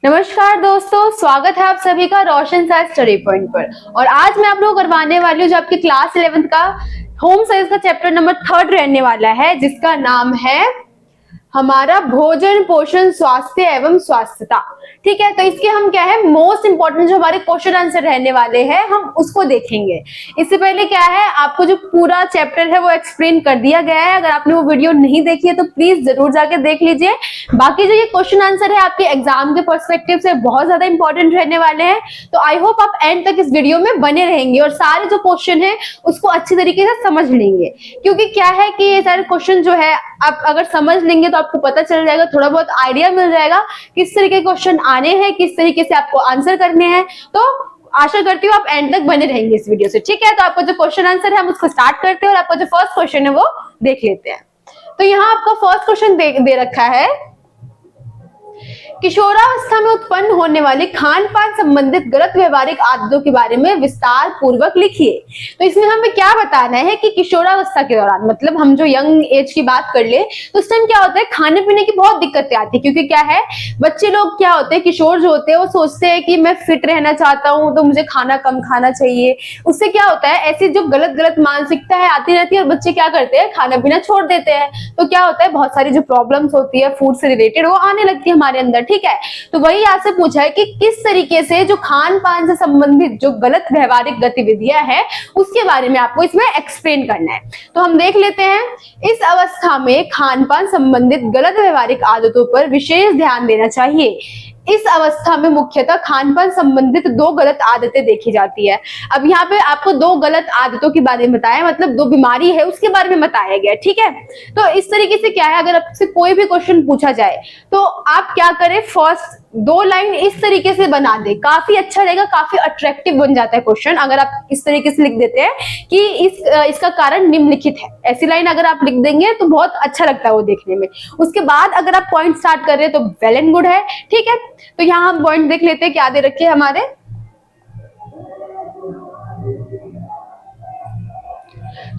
नमस्कार दोस्तों, स्वागत है आप सभी का रोशन साइंस स्टडी पॉइंट पर। और आज मैं आप लोगों को करवाने वाली हूँ जो आपकी क्लास 11th का होम साइंस का चैप्टर नंबर 3 रहने वाला है, जिसका नाम है हमारा भोजन पोषण स्वास्थ्य एवं स्वास्थ्यता। ठीक है, तो इसके हम क्या है मोस्ट इंपॉर्टेंट जो हमारे क्वेश्चन आंसर रहने वाले हैं हम उसको देखेंगे। इससे पहले क्या है, आपको जो पूरा चैप्टर है वो एक्सप्लेन कर दिया गया है। अगर आपने वो वीडियो नहीं देखी है तो प्लीज जरूर जाके देख लीजिए। बाकी जो ये क्वेश्चन आंसर है आपके एग्जाम के पर्सपेक्टिव से बहुत ज्यादा इंपॉर्टेंट रहने वाले हैं, तो आई होप आप एंड तक इस वीडियो में बने रहेंगे और सारे जो क्वेश्चन है उसको अच्छी तरीके से समझ लेंगे। क्योंकि क्या है कि ये सारे क्वेश्चन जो है आप अगर समझ लेंगे तो आपको पता चल जाएगा, थोड़ा बहुत आइडिया मिल जाएगा किस तरीके के क्वेश्चन आने हैं, किस तरीके से आपको आंसर करने हैं। तो आशा करती हूँ आप एंड तक बने रहेंगे इस वीडियो से। ठीक है, तो आपका जो क्वेश्चन आंसर है हम उसको स्टार्ट करते हैं और आपका जो फर्स्ट क्वेश्चन है वो देख लेते हैं। तो यहाँ आपका फर्स्ट क्वेश्चन दे रखा है, किशोरावस्था में उत्पन्न होने वाली खान पान संबंधित गलत व्यवहारिक आदतों के बारे में विस्तार पूर्वक लिखिए। तो इसमें हमें क्या बताना है कि किशोरावस्था के दौरान, मतलब हम जो यंग एज की बात कर ले तो उस टाइम क्या होता है, खाने पीने की बहुत दिक्कतें आती है। क्योंकि क्या है, बच्चे लोग क्या होते हैं, किशोर जो होते हैं वो सोचते हैं कि मैं फिट रहना चाहता हूँ तो मुझे खाना कम खाना चाहिए। उससे क्या होता है, ऐसी जो गलत गलत मानसिकता है आती रहती है और बच्चे क्या करते हैं, खाना पीना छोड़ देते हैं। तो क्या होता है, बहुत सारी जो प्रॉब्लम्स होती है फूड से रिलेटेड वो आने लगती है हमारे अंदर। ठीक है, तो वही आपसे पूछा है कि किस तरीके से जो खान पान से संबंधित जो गलत व्यवहारिक गतिविधियां हैं उसके बारे में आपको इसमें एक्सप्लेन करना है। तो हम देख लेते हैं, इस अवस्था में खान पान संबंधित गलत व्यवहारिक आदतों पर विशेष ध्यान देना चाहिए। इस अवस्था में मुख्यतः खान पान संबंधित दो गलत आदतें देखी जाती है। अब यहाँ पे आपको दो गलत आदतों के बारे में बताया, मतलब दो बीमारी है उसके बारे में बताया गया। ठीक है, तो इस तरीके से क्या है, अगर आपसे कोई भी क्वेश्चन पूछा जाए तो आप क्या करें, फर्स्ट दो लाइन इस तरीके से बना दे, काफी अच्छा रहेगा, काफी अट्रैक्टिव बन जाता है क्वेश्चन। अगर आप इस तरीके से लिख देते हैं कि इसका कारण निम्नलिखित है, ऐसी लाइन अगर आप लिख देंगे तो बहुत अच्छा लगता है वो देखने में। उसके बाद अगर आप पॉइंट स्टार्ट कर रहे हैं तो वेल एंड गुड है। ठीक है, तो यहाँ हम पॉइंट देख लेते हैं क्या दे रखे हैं हमारे।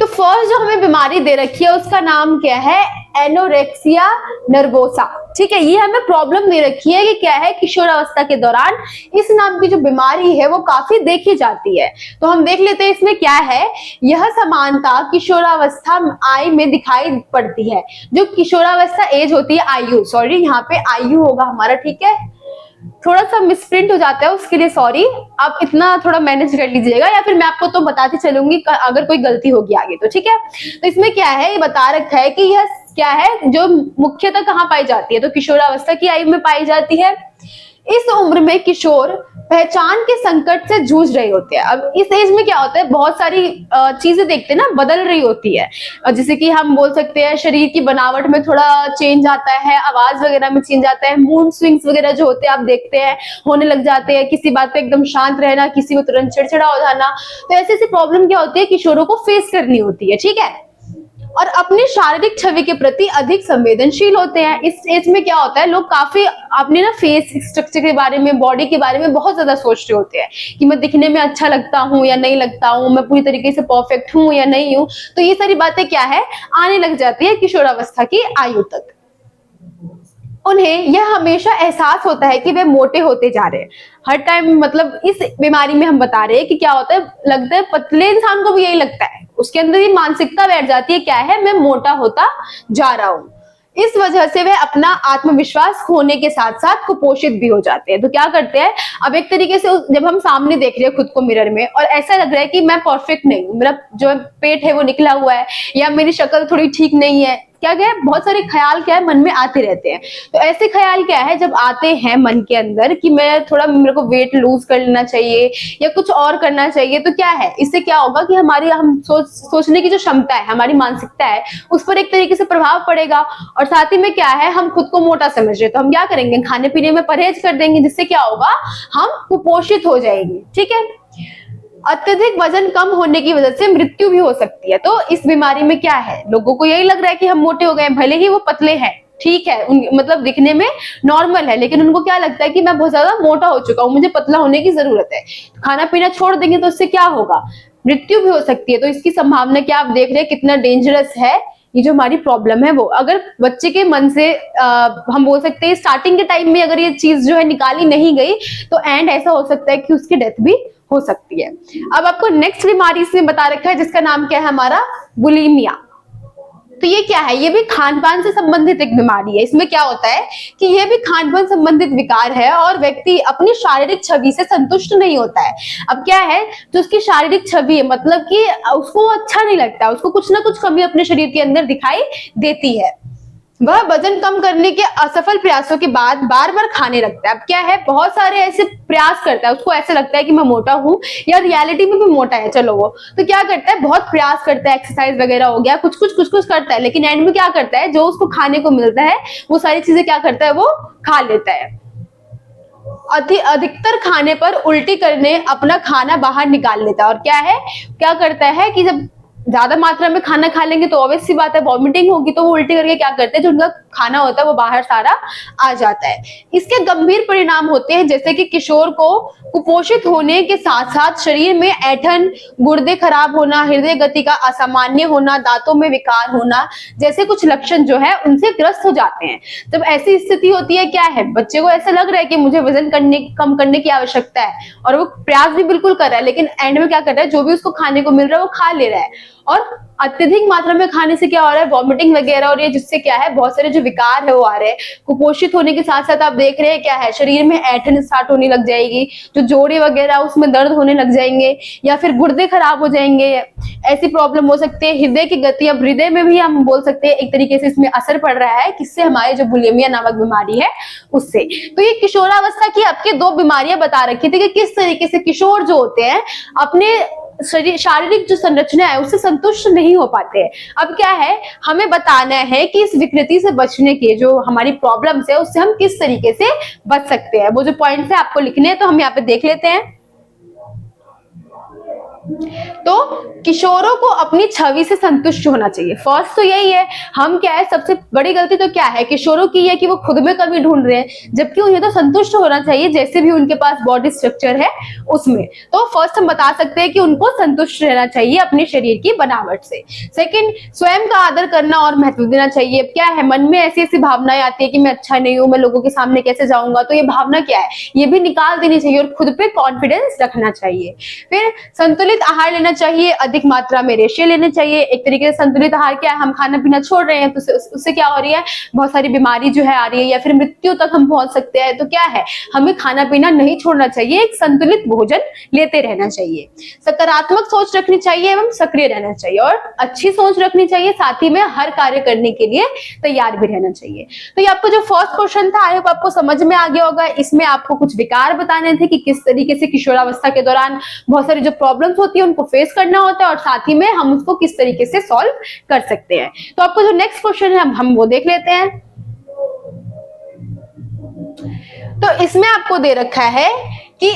तो फर्स्ट जो हमें बीमारी दे रखी है उसका नाम क्या है, एनोरेक्सिया नर्वोसा। ठीक है, ये हमें प्रॉब्लम दे रखी है कि क्या है, किशोरावस्था के दौरान इस नाम की जो बीमारी है वो काफी देखी जाती है। तो हम देख लेते हैं इसमें क्या है, यह समानता किशोरावस्था आयु में दिखाई पड़ती है। जो किशोरावस्था एज होती है, आयु, सॉरी यहाँ पे आयु होगा हमारा। ठीक है, थोड़ा सा मिसप्रिंट हो जाता है उसके लिए सॉरी, आप इतना थोड़ा मैनेज कर लीजिएगा, या फिर मैं आपको तो बताती चलूंगी अगर कोई गलती होगी आगे तो। ठीक है, तो इसमें क्या है, ये बता रखा है कि यह क्या है जो मुख्यतः कहाँ पाई जाती है, तो किशोरावस्था की आयु में पाई जाती है। इस उम्र में किशोर पहचान के संकट से जूझ रहे होते हैं। अब इस एज में क्या होता है, बहुत सारी चीजें देखते हैं ना, बदल रही होती है। जैसे कि हम बोल सकते हैं शरीर की बनावट में थोड़ा चेंज आता है, आवाज वगैरह में चेंज आता है, मूड स्विंग्स वगैरह जो होते हैं आप देखते हैं होने लग जाते हैं, किसी बात पे एकदम शांत रहना, किसी को तुरंत चिड़चिड़ा हो जाना। तो ऐसी ऐसी प्रॉब्लम क्या होती है, किशोरों को फेस करनी होती है। ठीक है, और अपनी शारीरिक छवि के प्रति अधिक संवेदनशील होते हैं। इस एज में क्या होता है, लोग काफी अपने ना फेस स्ट्रक्चर के बारे में, बॉडी के बारे में बहुत ज्यादा सोच रहे होते हैं कि मैं दिखने में अच्छा लगता हूँ या नहीं लगता हूँ, मैं पूरी तरीके से परफेक्ट हूँ या नहीं हूँ। तो ये सारी बातें क्या है आने लग जाती है किशोरावस्था की आयु तक। उन्हें यह हमेशा एहसास होता है कि वे मोटे होते जा रहे हैं हर टाइम। मतलब इस बीमारी में हम बता रहे हैं कि क्या होता है, लगता है पतले इंसान को भी यही लगता है, उसके अंदर ये मानसिकता बैठ जाती है क्या है, मैं मोटा होता जा रहा हूं। इस वजह से वह अपना आत्मविश्वास खोने के साथ साथ कुपोषित भी हो जाते हैं। तो क्या करते हैं, अब एक तरीके से जब हम सामने देख रहे हैं खुद को मिरर में और ऐसा लग रहा है कि मैं परफेक्ट नहीं हूँ, मेरा जो पेट है वो निकला हुआ है या मेरी शक्ल थोड़ी ठीक नहीं है, क्या है बहुत सारे ख्याल क्या है मन में आते रहते हैं। तो ऐसे ख्याल क्या है जब आते हैं मन के अंदर कि मैं थोड़ा, मेरे को वेट लूज कर लेना चाहिए या कुछ और करना चाहिए, तो क्या है इससे क्या होगा कि हम सोचने की जो क्षमता है, हमारी मानसिकता है उस पर एक तरीके से प्रभाव पड़ेगा। और साथ ही में क्या है, हम खुद को मोटा समझ रहे तो हम क्या करेंगे, खाने पीने में परहेज कर देंगे, जिससे क्या होगा हम कुपोषित हो जाएंगे। ठीक है, अत्यधिक वजन कम होने की वजह से मृत्यु भी हो सकती है। तो इस बीमारी में क्या है, लोगों को यही लग रहा है कि हम मोटे हो गए, भले ही वो पतले हैं, ठीक है, मतलब दिखने में नॉर्मल है, लेकिन उनको क्या लगता है कि मैं बहुत ज्यादा मोटा हो चुका हूँ, मुझे पतला होने की जरूरत है। खाना पीना छोड़ देंगे तो इससे क्या होगा, मृत्यु भी हो सकती है। तो इसकी संभावना क्या आप देख रहे हैं कितना डेंजरस है ये जो हमारी प्रॉब्लम है वो अगर बच्चे के मन से हम बोल सकते हैं स्टार्टिंग के टाइम में अगर ये चीज जो है निकाली नहीं गई तो एंड ऐसा हो सकता है कि उसकी डेथ भी हो सकती है। अब आपको नेक्स्ट बीमारी इसमें बता रखा है जिसका नाम क्या है हमारा बुलिमिया। तो ये क्या है, ये भी खान पान से संबंधित एक बीमारी है। इसमें क्या होता है कि ये भी खान पान संबंधित विकार है और व्यक्ति अपनी शारीरिक छवि से संतुष्ट नहीं होता है। अब क्या है, जो उसकी शारीरिक छवि है मतलब कि उसको अच्छा नहीं लगता, उसको कुछ ना कुछ कमी अपने शरीर के अंदर दिखाई देती है। वह वजन कम करने के असफल प्रयासों के बाद बार बार खाने लगता है। अब क्या है, बहुत सारे ऐसे प्रयास करता है, उसको ऐसे लगता है कि मैं मोटा हूं या रियलिटी में भी मोटा है, चलो वो तो क्या करता है, बहुत प्रयास करता है, एक्सरसाइज वगैरह हो गया, कुछ कुछ करता है, लेकिन एंड में क्या करता है, जो उसको खाने को मिलता है वो सारी चीजें क्या करता है, वो खा लेता है। अधिकतर खाने पर उल्टी करने अपना खाना बाहर निकाल लेता है। और क्या करता है कि जब ज्यादा मात्रा में खाना खा लेंगे तो ऑब्वियस सी बात है वॉमिटिंग होगी, तो वो उल्टी करके क्या करते हैं, जो उनका खाना होता है वो बाहर सारा आ जाता है। इसके गंभीर परिणाम होते हैं जैसे कि किशोर को कुपोषित होने के साथ साथ शरीर में ऐंठन, गुर्दे खराब होना, हृदय गति का असामान्य होना, दांतों में विकार होना जैसे कुछ लक्षण जो है उनसे ग्रस्त हो जाते हैं। जब ऐसी स्थिति होती है, क्या है, बच्चे को ऐसा लग रहा है कि मुझे वजन कम करने की आवश्यकता है और वो प्रयास भी बिल्कुल कर रहा है, लेकिन एंड में क्या कर रहा है, जो भी उसको खाने को मिल रहा है वो खा ले रहा है। और अत्यधिक मात्रा में खाने से क्या हो रहा है, वॉमिटिंग वगैरह, और ये जिससे क्या है बहुत सारे जो विकार है वो आ रहे हैं। कुपोषित होने के साथ साथ आप देख रहे हैं क्या है, शरीर में ऐंठन स्टार्ट होने लग जाएगी, जो जोड़े वगैरह उसमें दर्द होने लग जाएंगे, या फिर गुर्दे खराब हो जाएंगे, ऐसी प्रॉब्लम हो सकती है। हृदय की गति, अब हृदय में भी हम बोल सकते हैं एक तरीके से इसमें असर पड़ रहा है, किससे, हमारे जो बुलिमिया नामक बीमारी है उससे। तो ये किशोरावस्था की आपके दो बीमारियां बता रखी थी कि किस तरीके से किशोर जो होते हैं अपने शारीरिक जो संरचना है उससे संतुष्ट नहीं हो पाते हैं। अब क्या है, हमें बताना है कि इस विकृति से बचने के जो हमारी प्रॉब्लम्स है उससे हम किस तरीके से बच सकते हैं। वो जो पॉइंट्स है आपको लिखने हैं, तो हम यहाँ पे देख लेते हैं। तो किशोरों को अपनी छवि से संतुष्ट होना चाहिए। फर्स्ट तो यही है, हम क्या है, सबसे बड़ी गलती तो क्या है किशोरों की है कि वो खुद में कमी ढूंढ रहे हैं, जबकि उन्हें तो संतुष्ट होना चाहिए जैसे भी उनके पास बॉडी स्ट्रक्चर है उसमें। तो फर्स्ट हम बता सकते हैं कि उनको संतुष्ट रहना चाहिए अपने शरीर की बनावट से। सेकंड, स्वयं का आदर करना और महत्व देना चाहिए। क्या है, मन में ऐसी ऐसी भावनाएं आती है कि मैं अच्छा नहीं हूं, मैं लोगों के सामने कैसे जाऊंगा, तो ये भावना क्या है, ये भी निकाल देनी चाहिए और खुद पे कॉन्फिडेंस रखना चाहिए। फिर संतुलित आहार लेना चाहिए, अधिक मात्रा में रेशे लेने चाहिए। एक तरीके से संतुलित आहार क्या है, हम खाना पीना छोड़ रहे हैं तो उससे क्या हो रही है, बहुत सारी बीमारी जो है आ रही है या फिर मृत्यु तक हम पहुंच सकते हैं। तो क्या है, हमें खाना पीना नहीं छोड़ना चाहिए, एक संतुलित भोजन लेते रहना चाहिए। सकारात्मक सोच रखनी चाहिए एवं सक्रिय रहना चाहिए, और अच्छी सोच रखनी चाहिए, साथ ही में हर कार्य करने के लिए तैयार भी रहना चाहिए। तो ये आपको जो फर्स्ट क्वेश्चन था, आई होप आपको समझ में आ गया होगा। इसमें आपको कुछ विकार बताने थे कि किस तरीके से किशोरावस्था के दौरान बहुत सारी जो प्रॉब्लम्स होती है उनको फेस करना होता है, और साथ ही में हम उसको किस तरीके से सॉल्व कर सकते हैं। तो आपको जो नेक्स्ट क्वेश्चन है हम वो देख लेते हैं। तो इसमें आपको दे रखा है कि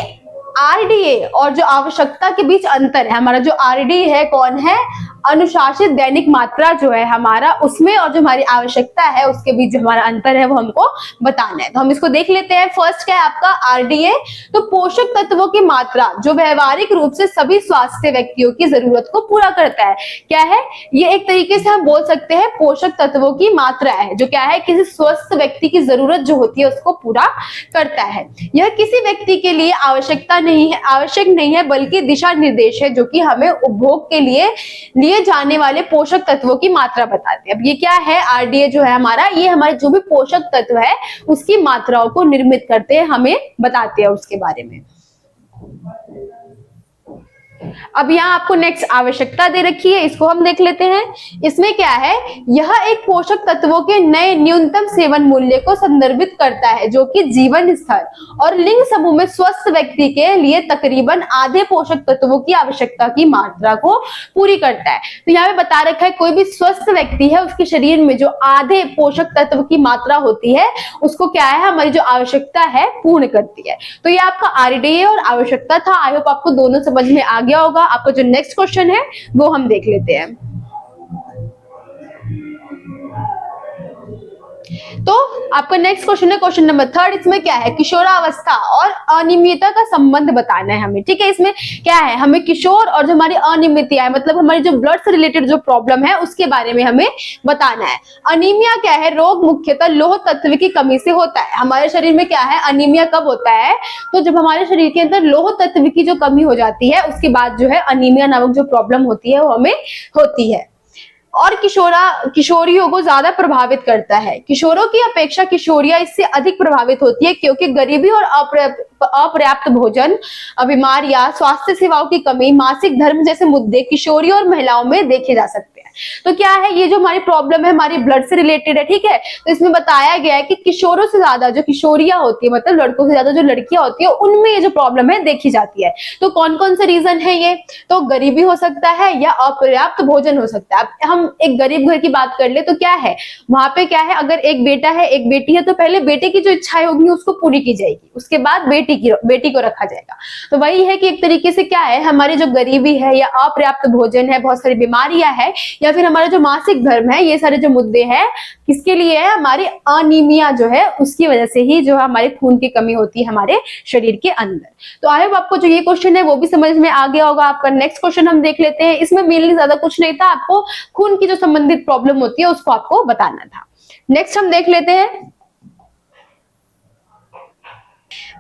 आरडीए और जो आवश्यकता के बीच अंतर है। हमारा जो आरडीए है कौन है, अनुशासित दैनिक मात्रा जो है हमारा, उसमें और जो हमारी आवश्यकता है उसके बीच जो हमारा अंतर है वो हमको बताना है। तो हम इसको देख लेते हैं। फर्स्ट क्या है आपका आरडीए, तो पोषक तत्वों की मात्रा जो व्यवहारिक रूप से सभी स्वास्थ्य व्यक्तियों की जरूरत को पूरा करता है। क्या है ये, एक तरीके से हम बोल सकते हैं पोषक तत्वों की मात्रा है, जो क्या है किसी स्वस्थ व्यक्ति की जरूरत जो होती है उसको पूरा करता है। यह किसी व्यक्ति के लिए आवश्यक नहीं है बल्कि दिशा निर्देश है, जो कि हमें उपभोग के लिए जाने वाले पोषक तत्वों की मात्रा बताते हैं। अब ये क्या है, आरडीए जो है हमारा, ये हमारे जो भी पोषक तत्व है उसकी मात्राओं को निर्मित करते हैं, हमें बताते हैं उसके बारे में। अब यहाँ आपको नेक्स्ट आवश्यकता दे रखी है, इसको हम देख लेते हैं। इसमें क्या है, यह एक पोषक तत्वों के नए न्यूनतम सेवन मूल्य को संदर्भित करता है, जो कि जीवन स्तर और लिंग समूह में स्वस्थ व्यक्ति के लिए तकरीबन आधे पोषक तत्वों की आवश्यकता की मात्रा को पूरी करता है। तो यहाँ पे बता रखा है कोई भी स्वस्थ व्यक्ति है उसके शरीर में जो आधे पोषक तत्व की मात्रा होती है उसको क्या है, हमारी जो आवश्यकता है पूर्ण करती है। तो ये आपका आरडीए और आवश्यकता था। आई होप आपको दोनों समझ में आ गया होगा। आपका जो नेक्स्ट क्वेश्चन है वो हम देख लेते हैं। तो आपका नेक्स्ट क्वेश्चन है क्वेश्चन नंबर 3, इसमें क्या है, किशोरावस्था और अनियमितता का संबंध बताना है हमें। ठीक है, इसमें क्या है, हमें किशोर और जो हमारी अनियमितता है, मतलब हमारी जो ब्लड से रिलेटेड जो प्रॉब्लम है उसके बारे में हमें बताना है। अनीमिया क्या है, रोग मुख्यतः लौह तत्व की कमी से होता है। हमारे शरीर में क्या है, अनीमिया कब होता है, तो जब हमारे शरीर के अंदर लौह तत्व की जो कमी हो जाती है उसके बाद जो है अनीमिया नामक जो प्रॉब्लम होती है वो हमें होती है। और किशोरियों को ज्यादा प्रभावित करता है। किशोरों की अपेक्षा किशोरियां इससे अधिक प्रभावित होती है क्योंकि गरीबी और अपर्याप्त भोजन, बीमारियां, स्वास्थ्य सेवाओं की कमी, मासिक धर्म जैसे मुद्दे किशोरियों और महिलाओं में देखे जा सकते हैं। तो क्या है, ये जो हमारी प्रॉब्लम है हमारी ब्लड से रिलेटेड है। ठीक है, तो इसमें बताया गया है कि किशोरों से ज्यादा जो किशोरियां होती है, मतलब लड़कों से ज्यादा जो लड़कियां होती है, उनमें ये जो प्रॉब्लम है देखी जाती है। तो कौन कौन से रीजन है ये, तो गरीबी हो सकता है या अपर्याप्त भोजन हो सकता है। अब हम एक गरीब घर की बात कर ले तो क्या है, वहां पे क्या है, अगर एक बेटा है एक बेटी है तो पहले बेटे की जो इच्छाएं होगी उसको पूरी की जाएगी, उसके बाद बेटी को रखा जाएगा। तो वही है कि एक तरीके से क्या है, हमारी जो गरीबी है या अपर्याप्त भोजन है, बहुत सारी बीमारियां है, या फिर हमारा जो मासिक धर्म है, ये सारे जो मुद्दे हैं किसके लिए है, हमारी अनीमिया जो है उसकी वजह से ही जो हमारे खून की कमी होती है हमारे शरीर के अंदर। तो आई होप आपको जो ये क्वेश्चन है वो भी समझ में आ गया होगा। आपका नेक्स्ट क्वेश्चन हम देख लेते हैं। इसमें मेनली ज्यादा कुछ नहीं था, आपको खून की जो संबंधित प्रॉब्लम होती है उसको आपको बताना था। नेक्स्ट हम देख लेते हैं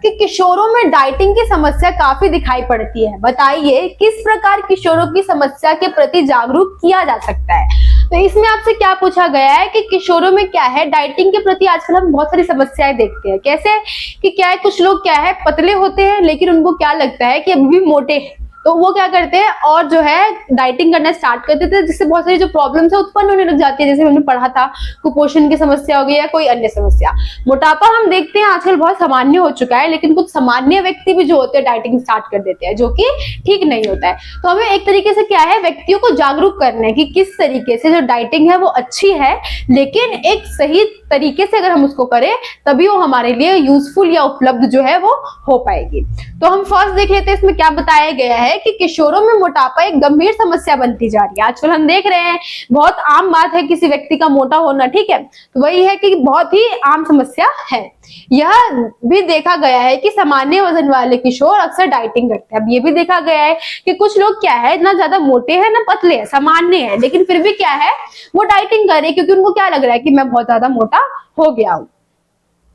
कि किशोरों में डाइटिंग की समस्या काफी दिखाई पड़ती है। बताइए किस प्रकार किशोरों की समस्या के प्रति जागरूक किया जा सकता है। तो इसमें आपसे क्या पूछा गया है कि किशोरों में क्या है, डाइटिंग के प्रति आजकल हम बहुत सारी समस्याएं देखते हैं। कैसे कि क्या है, कुछ लोग क्या है पतले होते हैं लेकिन उनको क्या लगता है कि अभी भी मोटे हैं, तो वो क्या करते हैं और जो है डाइटिंग करना स्टार्ट कर देते हैं, जिससे बहुत सारी जो प्रॉब्लम्स है उत्पन्न होने लग जाती है। जैसे हमने पढ़ा था कुपोषण की समस्या हो गई या कोई अन्य समस्या। मोटापा हम देखते हैं आजकल बहुत सामान्य हो चुका है, लेकिन कुछ सामान्य व्यक्ति भी जो होते हैं डाइटिंग स्टार्ट कर देते हैं, जो कि ठीक नहीं होता है। तो हमें एक तरीके से क्या है, व्यक्तियों को जागरूक करना है कि किस तरीके से जो डाइटिंग है वो अच्छी है, लेकिन एक सही तरीके से अगर हम उसको करें तभी वो हमारे लिए यूजफुल या उपलब्ध जो है वो हो पाएगी। तो हम फर्स्ट देख लेते हैं इसमें क्या बताया गया है कि किशोरों में मोटापा एक गंभीर समस्या बनती जा रही है। आजकल हम देख रहे हैं बहुत आम बात है किसी व्यक्ति का मोटा होना। ठीक है, तो वही है कि बहुत ही आम समस्या है। यह भी देखा गया है कि सामान्य वजन वाले किशोर अक्सर डाइटिंग करते हैं। अब ये भी देखा गया है कि कुछ लोग क्या है, ना ज्यादा मोटे हैं ना पतले हैं, सामान्य है, लेकिन फिर भी क्या है वो डाइटिंग कर रहे हैं क्योंकि उनको क्या लग रहा है कि मैं बहुत ज्यादा मोटा हो गया हूं।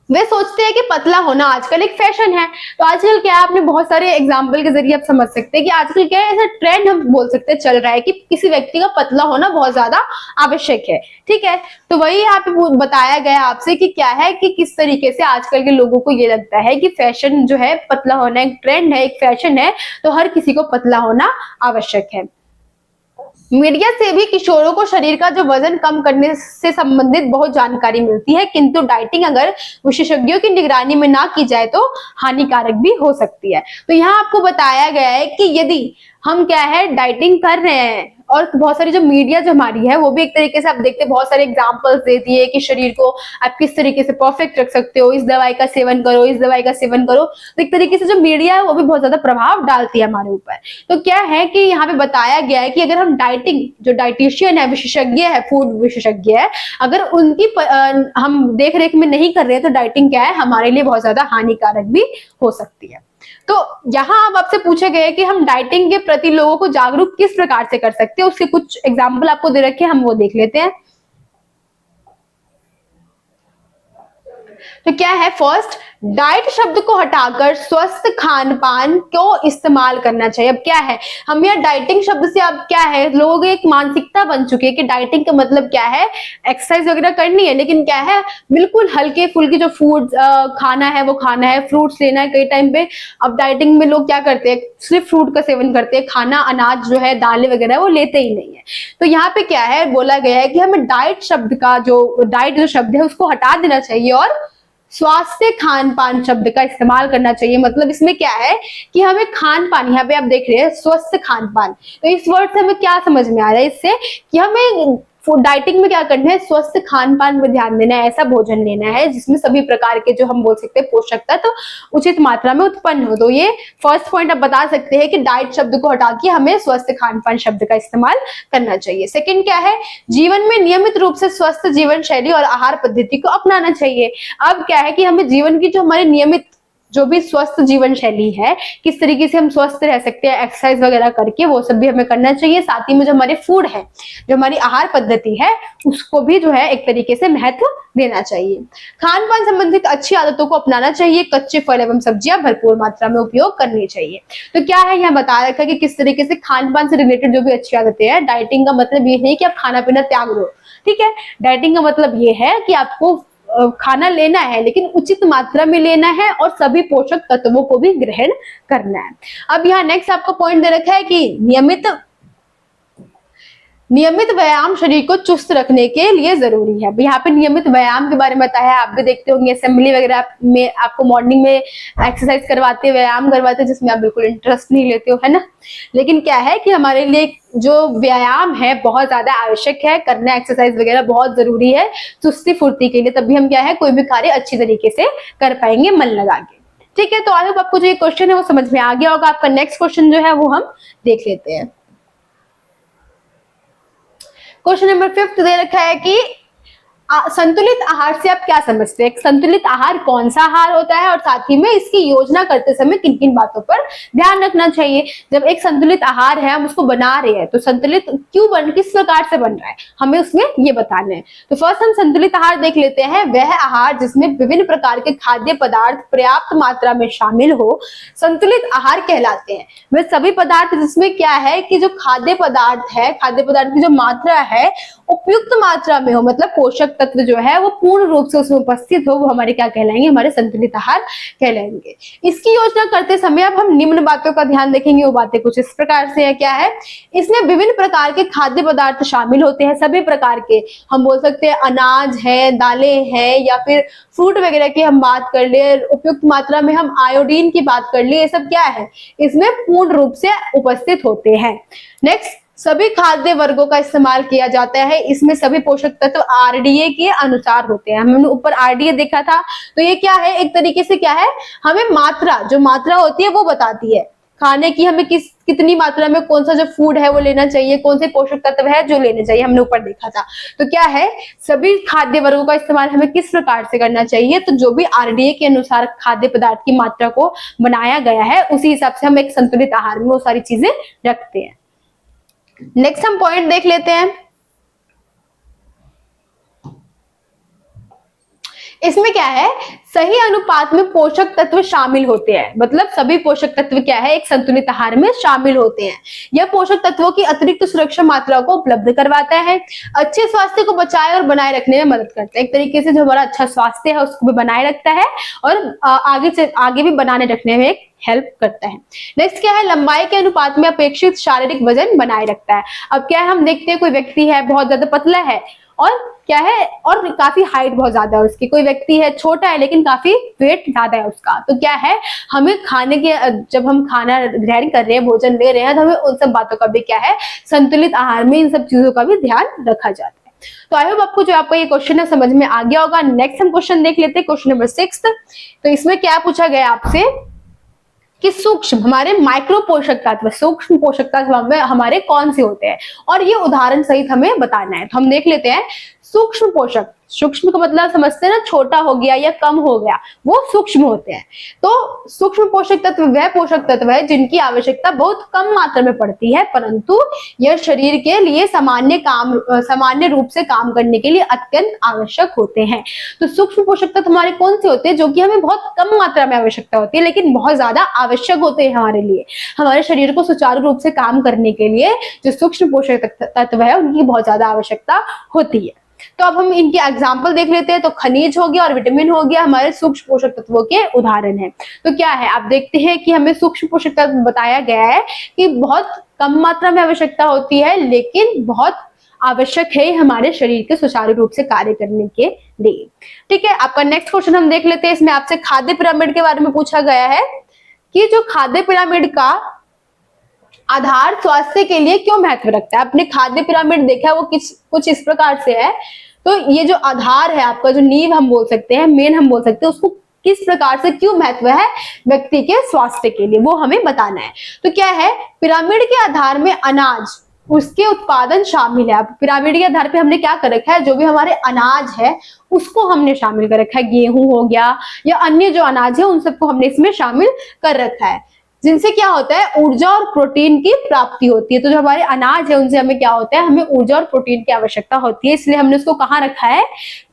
वे सोचते हैं कि पतला होना आजकल एक फैशन है। तो आजकल क्या है, आपने बहुत सारे एग्जाम्पल के जरिए आप समझ सकते हैं कि आजकल क्या है, ऐसा ट्रेंड हम बोल सकते हैं चल रहा है कि किसी व्यक्ति का पतला होना बहुत ज्यादा आवश्यक है। ठीक है, तो वही यहाँ पे बताया गया आपसे कि क्या है कि किस तरीके से आजकल के लोगों को ये लगता है कि फैशन जो है, पतला होना एक ट्रेंड है, एक फैशन है, तो हर किसी को पतला होना आवश्यक है। मीडिया से भी किशोरों को शरीर का जो वजन कम करने से संबंधित बहुत जानकारी मिलती है, किंतु डाइटिंग अगर विशेषज्ञों की निगरानी में ना की जाए तो हानिकारक भी हो सकती है। तो यहाँ आपको बताया गया है कि यदि हम क्या है डाइटिंग कर रहे हैं और बहुत सारी जो मीडिया जो हमारी है वो भी एक तरीके से आप देखते हैं बहुत सारे एग्जांपल्स देती है कि शरीर को आप किस तरीके से परफेक्ट रख सकते हो, इस दवाई का सेवन करो, इस दवाई का सेवन करो। तो एक तरीके से जो मीडिया है वो भी बहुत ज्यादा प्रभाव डालती है हमारे ऊपर। तो क्या है कि यहाँ पे बताया गया है कि अगर हम डाइटिंग, जो डाइटिशियन है, विशेषज्ञ है, फूड विशेषज्ञ है, अगर उनकी हम देख रेख में नहीं कर रहे हैं तो डाइटिंग क्या है हमारे लिए बहुत ज्यादा हानिकारक भी हो सकती है। तो यहाँ अब आपसे पूछे गए कि हम डाइटिंग के प्रति लोगों को जागरूक किस प्रकार से कर सकते हैं, उसके कुछ एग्जाम्पल आपको दे रखे हैं, हम वो देख लेते हैं। तो क्या है, फर्स्ट डाइट शब्द को हटाकर स्वस्थ खान पान को इस्तेमाल करना चाहिए। अब क्या है, हम यहाँ डाइटिंग शब्द से अब क्या है, लोगों की एक मानसिकता बन चुकी है कि डाइटिंग का मतलब क्या है, एक्सरसाइज वगैरह करनी है, लेकिन क्या है बिल्कुल हल्के फुल्के जो फूड खाना है वो खाना है, फ्रूट्स लेना है कई टाइम पे। अब डाइटिंग में लोग क्या करते हैं, सिर्फ फ्रूट का सेवन करते हैं, खाना अनाज जो है दालें वगैरह वो लेते ही नहीं है। तो यहाँ पे क्या है बोला गया है कि हमें डाइट शब्द का डाइट जो शब्द है उसको हटा देना चाहिए और स्वास्थ्य खान पान शब्द का इस्तेमाल करना चाहिए। मतलब इसमें क्या है कि हमें खान पान, यहाँ पे आप देख रहे हैं स्वस्थ खान पान, तो इस वर्ड से हमें क्या समझ में आ रहा है इससे कि हमें डाइटिंग में क्या करना है, स्वस्थ खान पान में ध्यान देना है, ऐसा भोजन लेना है जिसमें सभी प्रकार के जो हम बोल सकते हैं पोषक तत्व तो उचित मात्रा में उत्पन्न हो। तो ये फर्स्ट पॉइंट आप बता सकते हैं कि डाइट शब्द को हटा के हमें स्वस्थ खान पान शब्द का इस्तेमाल करना चाहिए। सेकंड क्या है, जीवन में नियमित रूप से स्वस्थ जीवन शैली और आहार पद्धति को अपनाना चाहिए। अब क्या है कि हमें जीवन की जो हमारी नियमित जो भी स्वस्थ जीवन शैली है, किस तरीके से हम स्वस्थ रह सकते हैं एक्सरसाइज वगैरह करके, वो सब भी हमें करना चाहिए। साथ ही में जो हमारे फूड है, जो हमारी आहार पद्धति है, उसको भी जो है एक तरीके से महत्व देना चाहिए। खान पान संबंधित अच्छी आदतों को अपनाना चाहिए। कच्चे फल एवं सब्जियां भरपूर मात्रा में उपयोग करनी चाहिए। तो क्या है, यहाँ बता रखा है कि किस तरीके से खान पान से रिलेटेड जो भी अच्छी आदतें हैं, डाइटिंग का मतलब ये नहीं कि आप खाना पीना त्याग दो, ठीक है। डाइटिंग का मतलब ये है कि आपको खाना लेना है लेकिन उचित मात्रा में लेना है और सभी पोषक तत्वों को भी ग्रहण करना है। अब यहाँ नेक्स्ट आपको पॉइंट दे रखा है कि नियमित व्यायाम शरीर को चुस्त रखने के लिए जरूरी है। यहाँ पे नियमित व्यायाम के बारे में बताया है, आप भी देखते होंगे असेंबली वगैरह में आपको मॉर्निंग में एक्सरसाइज करवाते, व्यायाम करवाते, जिसमें आप बिल्कुल इंटरेस्ट नहीं लेते हो, है ना। लेकिन क्या है कि हमारे लिए जो व्यायाम है बहुत ज्यादा आवश्यक है, करना एक्सरसाइज वगैरह बहुत जरूरी है चुस्ती फुर्ती के लिए, तभी हम क्या है कोई भी कार्य अच्छी तरीके से कर पाएंगे मन लगा के, ठीक है। तो आई होप आपको जो ये क्वेश्चन है वो समझ में आ गया होगा। आपका नेक्स्ट क्वेश्चन जो है वो हम देख लेते हैं। क्वेश्चन नंबर 5 दे रखा है कि संतुलित आहार से आप क्या समझते हैं, संतुलित आहार कौन सा आहार होता है और साथ ही में इसकी योजना करते समय किन किन बातों पर ध्यान रखना चाहिए। जब एक संतुलित आहार है हम उसको बना रहे हैं तो संतुलित किस प्रकार से बन रहा है हमें उसमें ये बताना है। तो फर्स्ट हम संतुलित आहार देख लेते हैं। वह आहार जिसमें विभिन्न प्रकार के खाद्य पदार्थ पर्याप्त मात्रा में शामिल हो संतुलित आहार कहलाते हैं। वे सभी पदार्थ जिसमें क्या है कि जो खाद्य पदार्थ है, खाद्य पदार्थ की जो मात्रा है उपयुक्त मात्रा में हो, मतलब पोषक तत्व जो है वो पूर्ण रूप से उसमें उपस्थित हो, वो हमारे क्या कहलाएंगे, हमारे संतुलित आहार कहलाएंगे। इसकी योजना करते समय अब हम निम्न बातों का ध्यान देखेंगे। वो बातें कुछ इस प्रकार से है, क्या है, इसमें विभिन्न प्रकार के खाद्य पदार्थ शामिल होते हैं, सभी प्रकार के, हम बोल सकते हैं अनाज है, दालें हैं, या फिर फ्रूट वगैरह की हम बात कर ले, उपयुक्त मात्रा में हम आयोडीन की बात कर ले, ये सब क्या है इसमें पूर्ण रूप से उपस्थित होते हैं। नेक्स्ट, सभी खाद्य वर्गों का इस्तेमाल किया जाता है। इसमें सभी पोषक तत्व आरडीए के अनुसार होते हैं। हमने ऊपर आरडीए देखा था, तो ये क्या है, एक तरीके से क्या है, हमें मात्रा, जो मात्रा होती है वो बताती है खाने की, हमें कितनी मात्रा में कौन सा जो फूड है वो लेना चाहिए, कौन से पोषक तत्व है जो लेने चाहिए, हमने ऊपर देखा था। तो क्या है, सभी खाद्य वर्गों का इस्तेमाल हमें किस प्रकार से करना चाहिए, तो जो भी आरडीए के अनुसार खाद्य पदार्थ की मात्रा को बनाया गया है उसी हिसाब से हम एक संतुलित आहार में वो सारी चीजें रखते हैं। नेक्स्ट हम पॉइंट देख लेते हैं। इसमें क्या है, सही अनुपात में पोषक तत्व शामिल होते हैं, मतलब सभी पोषक तत्व क्या है एक संतुलित आहार में शामिल होते हैं। यह पोषक तत्वों की अतिरिक्त सुरक्षा मात्रा को उपलब्ध करवाता है, अच्छे स्वास्थ्य को बचाए और बनाए रखने में मदद करता है। एक तरीके से जो हमारा अच्छा स्वास्थ्य है उसको भी बनाए रखता है और आगे भी बनाने रखने में एक हेल्प करता है। नेक्स्ट क्या है, लंबाई के अनुपात में अपेक्षित शारीरिक वजन बनाए रखता है। अब क्या है, हम देखते हैं कोई व्यक्ति है बहुत ज्यादा पतला है और क्या है, और काफी हाइट बहुत ज्यादा है उसकी, कोई व्यक्ति है छोटा है लेकिन काफी वेट ज्यादा है उसका, तो क्या है, हमें खाने के, जब हम खाना ग्रहण कर रहे हैं, भोजन ले रहे हैं, तो हमें उन सब बातों का भी क्या है, संतुलित आहार में इन सब चीजों का भी ध्यान रखा जाता है। तो आई होप आपको जो आपका ये क्वेश्चन है समझ में आ गया होगा। नेक्स्ट हम क्वेश्चन देख लेते हैं, क्वेश्चन नंबर 6। तो इसमें क्या पूछा गया आपसे कि सूक्ष्म, हमारे माइक्रो पोषक तत्व, सूक्ष्म पोषक तत्व हमारे कौन से होते हैं और ये उदाहरण सहित हमें बताना है। तो हम देख लेते हैं सूक्ष्म पोषक। सूक्ष्म का मतलब समझते हैं ना, छोटा हो गया या कम हो गया, वो सूक्ष्म होते हैं। तो सूक्ष्म पोषक तत्व वह पोषक तत्व है जिनकी आवश्यकता बहुत कम मात्रा में पड़ती है, परंतु यह शरीर के लिए सामान्य रूप से काम करने के लिए अत्यंत आवश्यक होते हैं। तो सूक्ष्म पोषक तत्व हमारे कौन से होते हैं, जो कि हमें बहुत कम मात्रा में आवश्यकता होती है लेकिन बहुत ज्यादा आवश्यक होते हैं हमारे लिए, हमारे शरीर को सुचारू रूप से काम करने के लिए जो सूक्ष्म पोषक तत्व है उनकी बहुत ज्यादा आवश्यकता होती है। तो अब हम इनके एग्जाम्पल देख लेते हैं। तो खनिज हो गया और विटामिन हो गया हमारे सूक्ष्म पोषक तत्वों के उदाहरण है। तो क्या है, आप देखते हैं कि हमें सूक्ष्म पोषक तत्व बताया गया है कि बहुत कम मात्रा में आवश्यकता होती है लेकिन बहुत आवश्यक है हमारे शरीर के सुचारू रूप से कार्य करने के लिए। ठीक है, आपका नेक्स्ट क्वेश्चन हम देख लेते हैं। इसमें आपसे खाद्य पिरामिड के बारे में पूछा गया है कि जो खाद्य पिरामिड का आधार स्वास्थ्य के लिए क्यों महत्व रखता है? आपने खाद्य पिरामिड देखा है, वो कुछ इस प्रकार से है। तो ये जो आधार है आपका, जो नींव हम बोल सकते हैं, मेन हम बोल सकते हैं, उसको किस प्रकार से क्यों महत्व है व्यक्ति के स्वास्थ्य के लिए, वो हमें बताना है। तो क्या है, पिरामिड के आधार में अनाज, उसके उत्पादन शामिल है। अब पिरामिड के आधार पे हमने क्या कर रखा है, जो भी हमारे अनाज है उसको हमने शामिल कर रखा है। गेहूं हो गया या अन्य जो अनाज है उन सबको हमने इसमें शामिल कर रखा है, जिनसे क्या होता है, ऊर्जा और प्रोटीन की प्राप्ति होती है। तो जो हमारे अनाज है उनसे हमें क्या होता है, हमें ऊर्जा और प्रोटीन की आवश्यकता होती है, इसलिए हमने उसको कहाँ रखा है,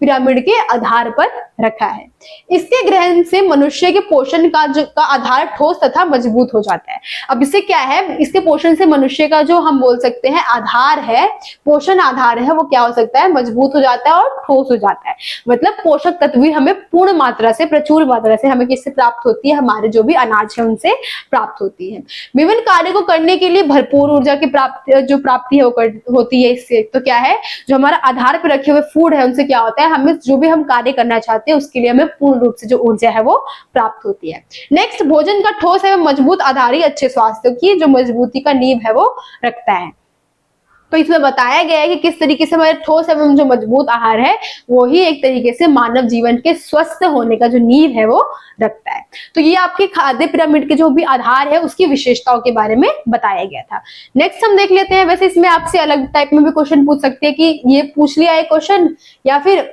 पिरामिड के आधार पर रखा है। इसके ग्रहण से मनुष्य के पोषण का आधार ठोस तथा मजबूत हो जाता है। अब इससे क्या है, इसके पोषण से मनुष्य का जो हम बोल सकते हैं आधार है, पोषण आधार है, वो क्या हो सकता है, मजबूत हो जाता है और ठोस हो जाता है। मतलब पोषक तत्व भी हमें पूर्ण मात्रा से, प्रचुर मात्रा से हमें किससे प्राप्त होती है, हमारे जो भी अनाज है उनसे प्राप्त होती है। विभिन्न कार्यों को करने के लिए भरपूर ऊर्जा की प्राप्ति है वो होती है इससे। तो क्या है, जो हमारा आधार पर रखे हुए फूड है उनसे क्या होता है, हमें जो भी हम कार्य करना चाहते हैं उसके लिए हमें पूर्ण रूप से जो ऊर्जा है वो प्राप्त होती है। नेक्स्ट, भोजन का ठोस एवं मजबूत आधार ही अच्छे स्वास्थ्य की जो मजबूती का नींव है वो रखता है। तो इसमें बताया गया है कि किस तरीके से हमारे ठोस एवं जो मजबूत आहार है वो ही एक तरीके से मानव जीवन के स्वस्थ होने का जो नींव है वो रखता है। तो ये आपके खाद्य पिरामिड के जो भी आधार है उसकी विशेषताओं के बारे में बताया गया था। नेक्स्ट हम देख लेते हैं, वैसे इसमें आपसे अलग टाइप में भी क्वेश्चन पूछ सकते हैं कि ये पूछ लिया है क्वेश्चन, या फिर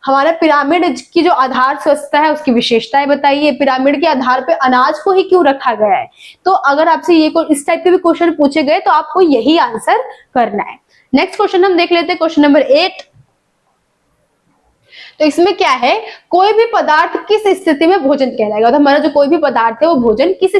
हमारा पिरामिड की जो आधार स्वस्थता है उसकी विशेषताएं बताइए, पिरामिड के आधार पे अनाज को ही क्यों रखा गया है। तो अगर आपसे ये इस टाइप के भी क्वेश्चन पूछे गए तो आपको यही आंसर करना है। नेक्स्ट क्वेश्चन हम देख लेते हैं, क्वेश्चन नंबर 8। तो इसमें क्या है, कोई भी पदार्थ किस स्थिति में भोजन कहलाएगा। तो हमारा जो कोई भी पदार्थ है वो भोजन किस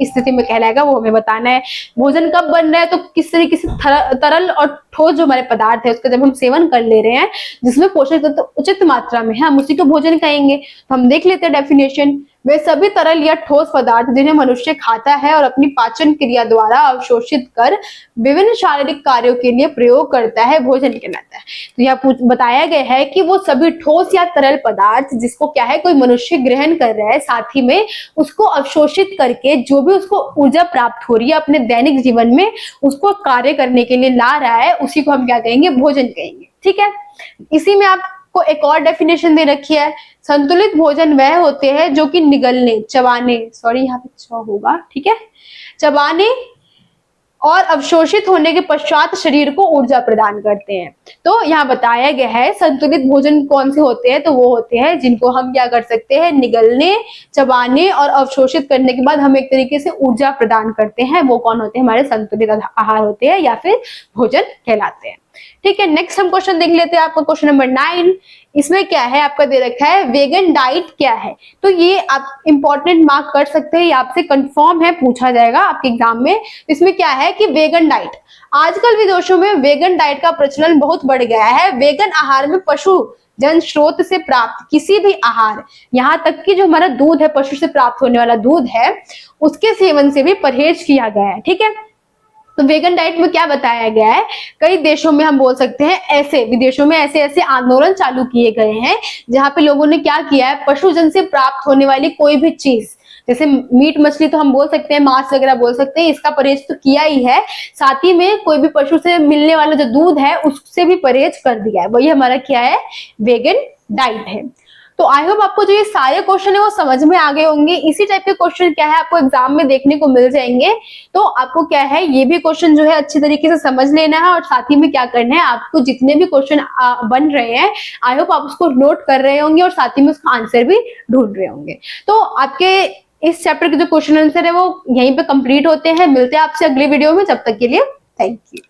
स्थिति में कहलाएगा वो हमें बताना है। भोजन कब बन रहा है, तो किस तरीके से तरल और ठोस जो हमारे पदार्थ है उसका जब हम सेवन कर ले रहे हैं जिसमें पोषक तत्व उचित मात्रा में है, हम उसी को भोजन कहेंगे। तो हम देख लेते हैं डेफिनेशन, वे सभी तरल या ठोस पदार्थ जिन्हें मनुष्य खाता है और अपनी पाचन क्रिया द्वारा अवशोषित कर विभिन्न शारीरिक कार्यों के लिए प्रयोग करता है, भोजन कहलाता है। तो यहाँ बताया गया है कि वो सभी ठोस या तरल पदार्थ जिसको क्या है कोई मनुष्य ग्रहण कर रहा है, साथ ही में उसको अवशोषित करके जो भी उसको ऊर्जा प्राप्त हो रही है अपने दैनिक जीवन में उसको कार्य करने के लिए ला रहा है, उसी को हम क्या कहेंगे, भोजन कहेंगे। ठीक है, इसी में आपको एक और डेफिनेशन दे रखी है, संतुलित भोजन वह होते हैं जो कि निगलने, चबाने, सॉरी यहाँ पे छ होगा, ठीक है, चबाने और अवशोषित होने के पश्चात शरीर को ऊर्जा प्रदान करते हैं। तो यहाँ बताया गया है संतुलित भोजन कौन से होते हैं, तो वो होते हैं जिनको हम क्या कर सकते हैं, निगलने, चबाने और अवशोषित करने के बाद हम एक तरीके से ऊर्जा प्रदान करते हैं, वो कौन होते हैं, हमारे संतुलित आहार होते हैं या फिर भोजन कहलाते हैं। ठीक है, नेक्स्ट हम क्वेश्चन देख लेते हैं, आपका क्वेश्चन नंबर 9। इसमें क्या है, आपका दे रखा है वेगन डाइट क्या है। तो ये आप इंपॉर्टेंट मार्क कर सकते हैं, ये आपसे कंफर्म है, पूछा जाएगा आपके एग्जाम में। इसमें क्या है कि वेगन डाइट, आजकल विदेशों में वेगन डाइट का प्रचलन बहुत बढ़ गया है। वेगन आहार में पशु जन स्रोत से प्राप्त किसी भी आहार, यहाँ तक कि जो हमारा दूध है, पशु से प्राप्त होने वाला दूध है, उसके सेवन से भी परहेज किया गया है। ठीक है, तो वेगन डाइट में क्या बताया गया है, कई देशों में हम बोल सकते हैं ऐसे विदेशों में ऐसे आंदोलन चालू किए गए हैं जहां पे लोगों ने क्या किया है, पशुजन से प्राप्त होने वाली कोई भी चीज, जैसे मीट मछली तो हम बोल सकते हैं, मांस वगैरह बोल सकते हैं, इसका परहेज तो किया ही है, साथ ही में कोई भी पशु से मिलने वाला जो दूध है उससे भी परहेज कर दिया है, वही हमारा क्या है, वेगन डाइट है। तो आई होप आपको जो ये सारे क्वेश्चन है वो समझ में आ गए होंगे। इसी टाइप के क्वेश्चन क्या है आपको एग्जाम में देखने को मिल जाएंगे। तो आपको क्या है, ये भी क्वेश्चन जो है अच्छी तरीके से समझ लेना है और साथ ही में क्या करना है, आपको जितने भी क्वेश्चन बन रहे हैं आई होप आप उसको नोट कर रहे होंगे और साथ ही में उसका आंसर भी ढूंढ रहे होंगे। तो आपके इस चैप्टर के जो क्वेश्चन आंसर है वो यहीं पे कंप्लीट होते हैं। मिलते हैं आपसे अगले वीडियो में, जब तक के लिए थैंक यू।